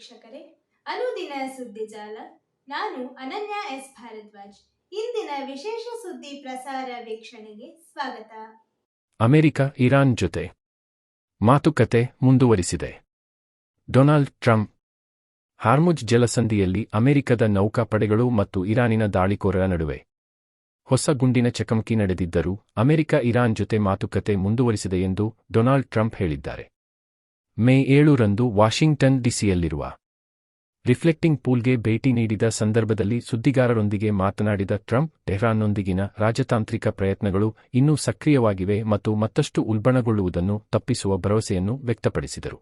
ವೀಕ್ಷಕರೇ, ಅನುದಿನ ಸುದ್ದಿಜಾಲ. ನಾನು ಅನನ್ಯ ಎಸ್ ಭಾರದ್ವಾಜ್. ಇಂದಿನ ವಿಶೇಷ ಸುದ್ದಿ ಪ್ರಸಾರ ವೀಕ್ಷಣೆಗೆ ಸ್ವಾಗತ. ಅಮೆರಿಕ ಇರಾನ್ ಜೊತೆ ಮಾತುಕತೆ ಮುಂದುವರಿಸಿದೆ. ಡೊನಾಲ್ಡ್ ಟ್ರಂಪ್ ಹಾರ್ಮುಜ್ ಜಲಸಂಧಿಯಲ್ಲಿ ಅಮೆರಿಕದ ನೌಕಾಪಡೆಗಳು ಮತ್ತು ಇರಾನಿನ ದಾಳಿಕೋರರ ನಡುವೆ ಹೊಸ ಗುಂಡಿನ ಚಕಮಕಿ ನಡೆದಿದ್ದರೂ ಅಮೆರಿಕ ಇರಾನ್ ಜೊತೆ ಮಾತುಕತೆ ಮುಂದುವರಿಸಿದೆ ಎಂದು ಡೊನಾಲ್ಡ್ ಟ್ರಂಪ್ ಹೇಳಿದ್ದಾರೆ. ಮೇ 7ರಂದು ವಾಷಿಂಗ್ಟನ್ ಡಿಸಿಯಲ್ಲಿರುವ ರಿಫ್ಲೆಕ್ಟಿಂಗ್ ಪೂಲ್ಗೆ ಭೇಟಿ ನೀಡಿದ ಸಂದರ್ಭದಲ್ಲಿ ಸುದ್ದಿಗಾರರೊಂದಿಗೆ ಮಾತನಾಡಿದ ಟ್ರಂಪ್, ಟೆಹ್ರಾನ್ನೊಂದಿಗಿನ ರಾಜತಾಂತ್ರಿಕ ಪ್ರಯತ್ನಗಳು ಇನ್ನೂ ಸಕ್ರಿಯವಾಗಿವೆ ಮತ್ತು ಮತ್ತಷ್ಟು ಉಲ್ಬಣಗೊಳ್ಳುವುದನ್ನು ತಪ್ಪಿಸುವ ಭರವಸೆಯನ್ನು ವ್ಯಕ್ತಪಡಿಸಿದರು.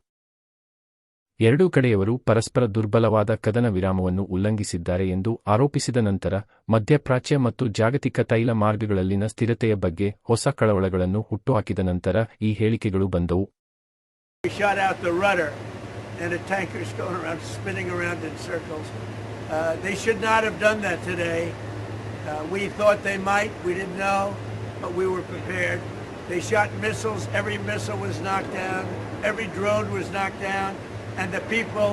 ಎರಡೂ ಕಡೆಯವರು ಪರಸ್ಪರ ದುರ್ಬಲವಾದ ಕದನ ವಿರಾಮವನ್ನು ಉಲ್ಲಂಘಿಸಿದ್ದಾರೆ ಎಂದು ಆರೋಪಿಸಿದ ನಂತರ ಮಧ್ಯಪ್ರಾಚ್ಯ ಮತ್ತು ಜಾಗತಿಕ ತೈಲ ಮಾರ್ಗಗಳಲ್ಲಿನ ಸ್ಥಿರತೆಯ ಬಗ್ಗೆ ಹೊಸ ಕಳವಳಗಳನ್ನು ಹುಟ್ಟುಹಾಕಿದ ನಂತರ ಈ ಹೇಳಿಕೆಗಳು ಬಂದವು. We shot out the rudder and the tanker's going around, spinning around in circles. They should not have done that today. We thought they might. We didn't know, but we were prepared. They shot missiles. Every missile was knocked down. Every drone was knocked down. And the people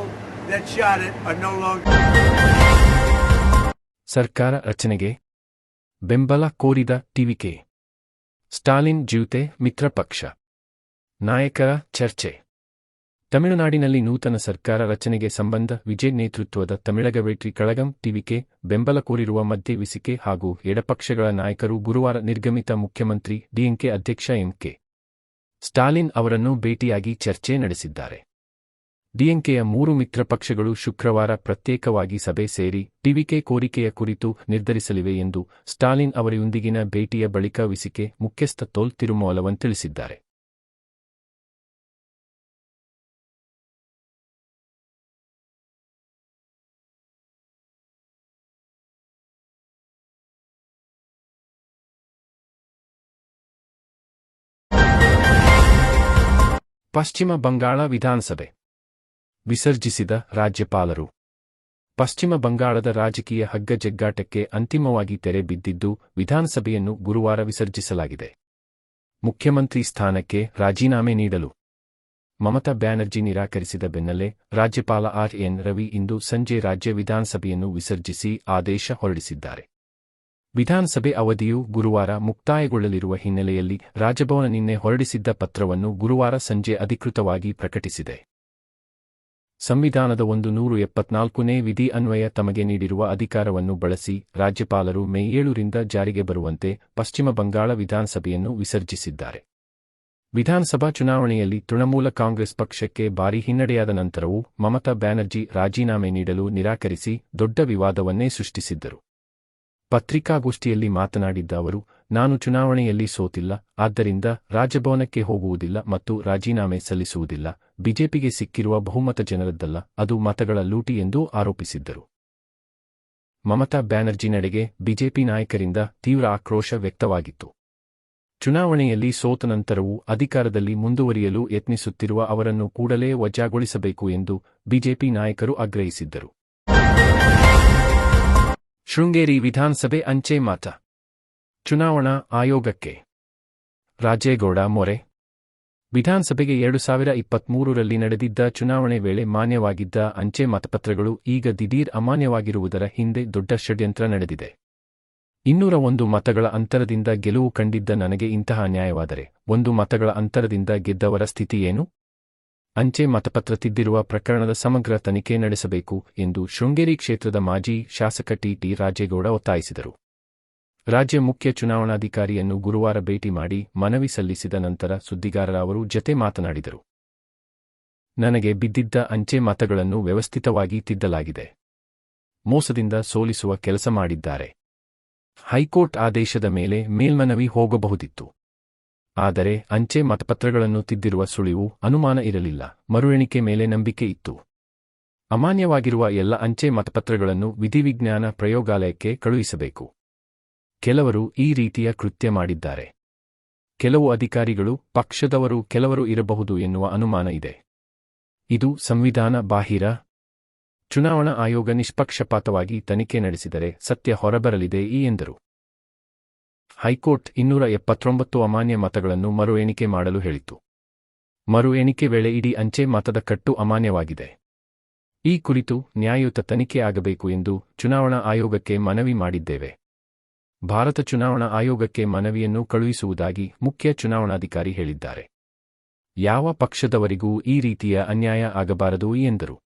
that shot it are no longer. ಸರ್ಕಾರ ರಚನೆಗೆ ಬೆಂಬಲ ಕೋರಿದ TVK. Stalin ಜೊತೆ ಮಿತ್ರಪಕ್ಷ ನಾಯಕರ ಚರ್ಚೆ. ತಮಿಳುನಾಡಿನಲ್ಲಿ ನೂತನ ಸರ್ಕಾರ ರಚನೆಗೆ ಸಂಬಂಧ ವಿಜಯ್ ನೇತೃತ್ವದ ತಮಿಳಗ ವೆಟ್ರಿ ಕಳಗಂ ಟಿವಿಕೆ ಬೆಂಬಲ ಕೋರಿರುವ ಮಧ್ಯೆ ವಿಸಿಕೆ ಹಾಗೂ ಎಡಪಕ್ಷಗಳ ನಾಯಕರು ಗುರುವಾರ ನಿರ್ಗಮಿತ ಮುಖ್ಯಮಂತ್ರಿ ಡಿಎಂಕೆ ಅಧ್ಯಕ್ಷ ಎಂಕೆ ಸ್ಟಾಲಿನ್ ಅವರನ್ನು ಭೇಟಿಯಾಗಿ ಚರ್ಚೆ ನಡೆಸಿದ್ದಾರೆ. ಡಿಎಂಕೆಯ 3 ಮಿತ್ರಪಕ್ಷಗಳು ಶುಕ್ರವಾರ ಪ್ರತ್ಯೇಕವಾಗಿ ಸಭೆ ಸೇರಿ ಟಿವಿಕೆ ಕೋರಿಕೆಯ ಕುರಿತು ನಿರ್ಧರಿಸಲಿವೆ ಎಂದು ಸ್ಟಾಲಿನ್ ಅವರೊಂದಿಗಿನ ಭೇಟಿಯ ಬಳಿಕ ವಿಸಿಕೆ ಮುಖ್ಯಸ್ಥ ತೋಲ್ ತಿರುಮಾವಲವನ್ ತಿಳಿಸಿದ್ದಾರೆ. ಪಶ್ಚಿಮ ಬಂಗಾಳ ವಿಧಾನಸಭೆ ವಿಸರ್ಜಿಸಿದ ರಾಜ್ಯಪಾಲರು. ಪಶ್ಚಿಮ ಬಂಗಾಳದ ರಾಜಕೀಯ ಹಗ್ಗಜಗ್ಗಾಟಕ್ಕೆ ಅಂತಿಮವಾಗಿ ತೆರೆ ಬಿದ್ದಿದ್ದು ವಿಧಾನಸಭೆಯನ್ನು ಗುರುವಾರ ವಿಸರ್ಜಿಸಲಾಗಿದೆ. ಮುಖ್ಯಮಂತ್ರಿ ಸ್ಥಾನಕ್ಕೆ ರಾಜೀನಾಮೆ ನೀಡಲು ಮಮತಾ ಬ್ಯಾನರ್ಜಿ ನಿರಾಕರಿಸಿದ ಬೆನ್ನಲ್ಲೇ ರಾಜ್ಯಪಾಲ ಆರ್.ಎನ್. ರವಿ ಇಂದು ಸಂಜೆ ರಾಜ್ಯ ವಿಧಾನಸಭೆಯನ್ನು ವಿಸರ್ಜಿಸಿ ಆದೇಶ ಹೊರಡಿಸಿದ್ದಾರೆ. ವಿಧಾನಸಭೆ ಅವಧಿಯು ಗುರುವಾರ ಮುಕ್ತಾಯಗೊಳ್ಳಲಿರುವ ಹಿನ್ನೆಲೆಯಲ್ಲಿ ರಾಜಭವನ ನಿನ್ನೆ ಹೊರಡಿಸಿದ್ದ ಪತ್ರವನ್ನು ಗುರುವಾರ ಸಂಜೆ ಅಧಿಕೃತವಾಗಿ ಪ್ರಕಟಿಸಿದೆ. ಸಂವಿಧಾನದ 174ನೇ ವಿಧಿ ಅನ್ವಯ ತಮಗೆ ನೀಡಿರುವ ಅಧಿಕಾರವನ್ನು ಬಳಸಿ ರಾಜ್ಯಪಾಲರು ಮೇ 7ರಿಂದ ಜಾರಿಗೆ ಬರುವಂತೆ ಪಶ್ಚಿಮ ಬಂಗಾಳ ವಿಧಾನಸಭೆಯನ್ನು ವಿಸರ್ಜಿಸಿದ್ದಾರೆ. ವಿಧಾನಸಭಾ ಚುನಾವಣೆಯಲ್ಲಿ ತೃಣಮೂಲ ಕಾಂಗ್ರೆಸ್ ಪಕ್ಷಕ್ಕೆ ಭಾರೀ ಹಿನ್ನಡೆಯಾದ ನಂತರವೂ ಮಮತಾ ಬ್ಯಾನರ್ಜಿ ರಾಜೀನಾಮೆ ನೀಡಲು ನಿರಾಕರಿಸಿ ದೊಡ್ಡ ವಿವಾದವನ್ನೇ ಸೃಷ್ಟಿಸಿದ್ದರು. ಪತ್ರಿಕಾಗೋಷ್ಠಿಯಲ್ಲಿ ಮಾತನಾಡಿದ್ದ ಅವರು, ನಾನು ಚುನಾವಣೆಯಲ್ಲಿ ಸೋತಿಲ್ಲ, ಆದ್ದರಿಂದ ರಾಜಭವನಕ್ಕೆ ಹೋಗುವುದಿಲ್ಲ ಮತ್ತು ರಾಜೀನಾಮೆ ಸಲ್ಲಿಸುವುದಿಲ್ಲ. ಬಿಜೆಪಿಗೆ ಸಿಕ್ಕಿರುವ ಬಹುಮತ ಜನರದ್ದಲ್ಲ, ಅದು ಮತಗಳ ಲೂಟಿ ಎಂದು ಆರೋಪಿಸಿದ್ದರು. ಮಮತಾ ಬ್ಯಾನರ್ಜಿ ನಡೆಗೆ ಬಿಜೆಪಿ ನಾಯಕರಿಂದ ತೀವ್ರ ಆಕ್ರೋಶ ವ್ಯಕ್ತವಾಗಿತ್ತು. ಚುನಾವಣೆಯಲ್ಲಿ ಸೋತ ನಂತರವೂ ಅಧಿಕಾರದಲ್ಲಿ ಮುಂದುವರಿಯಲು ಯತ್ನಿಸುತ್ತಿರುವ ಅವರನ್ನು ಕೂಡಲೇ ವಜಾಗೊಳಿಸಬೇಕು ಎಂದು ಬಿಜೆಪಿ ನಾಯಕರು ಆಗ್ರಹಿಸಿದ್ದರು. ಶೃಂಗೇರಿ ವಿಧಾನಸಭೆ ಅಂಚೆ ಮತ ಚುನಾವಣಾ ಆಯೋಗಕ್ಕೆ ರಾಜೇಗೌಡ ಮೊರೆ. ವಿಧಾನಸಭೆಗೆ 2023ರಲ್ಲಿ ನಡೆದಿದ್ದ ಚುನಾವಣೆ ವೇಳೆ ಮಾನ್ಯವಾಗಿದ್ದ ಅಂಚೆ ಮತಪತ್ರಗಳು ಈಗ ದಿಢೀರ್ ಅಮಾನ್ಯವಾಗಿರುವುದರ ಹಿಂದೆ ದೊಡ್ಡ ಷಡ್ಯಂತ್ರ ನಡೆದಿದೆ. 201 ಮತಗಳ ಅಂತರದಿಂದ ಗೆಲುವು ಕಂಡಿದ್ದ ನನಗೆ ಇಂತಹ ಅನ್ಯಾಯವಾದರೆ 1 ಮತಗಳ ಅಂತರದಿಂದ ಗೆದ್ದವರ ಸ್ಥಿತಿ ಏನು? ಅಂಚೆ ಮತಪತ್ರ ತಿದ್ದಿರುವ ಪ್ರಕರಣದ ಸಮಗ್ರ ತನಿಖೆ ನಡೆಸಬೇಕು ಎಂದು ಶೃಂಗೇರಿ ಕ್ಷೇತ್ರದ ಮಾಜಿ ಶಾಸಕ ಟಿ. ರಾಜೇಗೌಡ ಒತ್ತಾಯಿಸಿದರು. ರಾಜ್ಯ ಮುಖ್ಯ ಚುನಾವಣಾಧಿಕಾರಿಯನ್ನು ಗುರುವಾರ ಭೇಟಿ ಮಾಡಿ ಮನವಿ ಸಲ್ಲಿಸಿದ ನಂತರ ಸುದ್ದಿಗಾರರ ಅವರು ಜತೆ ಮಾತನಾಡಿದರು. ನನಗೆ ಬಿದ್ದಿದ್ದ ಅಂಚೆ ಮತಗಳನ್ನು ವ್ಯವಸ್ಥಿತವಾಗಿ ತಿದ್ದಲಾಗಿದೆ. ಮೋಸದಿಂದ ಸೋಲಿಸುವ ಕೆಲಸ ಮಾಡಿದ್ದಾರೆ. ಹೈಕೋರ್ಟ್ ಆದೇಶದ ಮೇಲೆ ಮೇಲ್ಮನವಿ ಹೋಗಬಹುದಿತ್ತು. ಆದರೆ ಅಂಚೆ ಮತಪತ್ರಗಳನ್ನು ತಿದ್ದಿರುವ ಸುಳಿವು ಅನುಮಾನ ಇರಲಿಲ್ಲ. ಮರು ಎಣಿಕೆ ಮೇಲೆ ನಂಬಿಕೆ ಇತ್ತು. ಅಮಾನ್ಯವಾಗಿರುವ ಎಲ್ಲ ಅಂಚೆ ಮತಪತ್ರಗಳನ್ನು ವಿಧಿವಿಜ್ಞಾನ ಪ್ರಯೋಗಾಲಯಕ್ಕೆ ಕಳುಹಿಸಬೇಕು. ಕೆಲವರು ಈ ರೀತಿಯ ಕೃತ್ಯ ಮಾಡಿದ್ದಾರೆ. ಕೆಲವು ಅಧಿಕಾರಿಗಳು ಪಕ್ಷದವರು ಕೆಲವರು ಇರಬಹುದು ಎನ್ನುವ ಅನುಮಾನ ಇದೆ. ಇದು ಸಂವಿಧಾನ ಬಾಹಿರ. ಚುನಾವಣಾ ಆಯೋಗ ನಿಷ್ಪಕ್ಷಪಾತವಾಗಿ ತನಿಖೆ ನಡೆಸಿದರೆ ಸತ್ಯ ಹೊರಬರಲಿದೆ ಎಂದರು. ಹೈಕೋರ್ಟ್ 279 ಅಮಾನ್ಯ ಮತಗಳನ್ನು ಮರು ಎಣಿಕೆ ಮಾಡಲು ಹೇಳಿತು. ಮರು ಎಣಿಕೆ ವೇಳೆ ಇಡೀ ಅಂಚೆ ಮತದ ಕಟ್ಟು ಅಮಾನ್ಯವಾಗಿದೆ. ಈ ಕುರಿತು ನ್ಯಾಯಯುತ ತನಿಖೆ ಆಗಬೇಕು ಎಂದು ಚುನಾವಣಾ ಆಯೋಗಕ್ಕೆ ಮನವಿ ಮಾಡಿದ್ದೇವೆ. ಭಾರತ ಚುನಾವಣಾ ಆಯೋಗಕ್ಕೆ ಮನವಿಯನ್ನು ಕಳುಹಿಸುವುದಾಗಿ ಮುಖ್ಯ ಚುನಾವಣಾಧಿಕಾರಿ ಹೇಳಿದ್ದಾರೆ. ಯಾವ ಪಕ್ಷದವರಿಗೂ ಈ ರೀತಿಯ ಅನ್ಯಾಯ ಆಗಬಾರದು ಎಂದರು.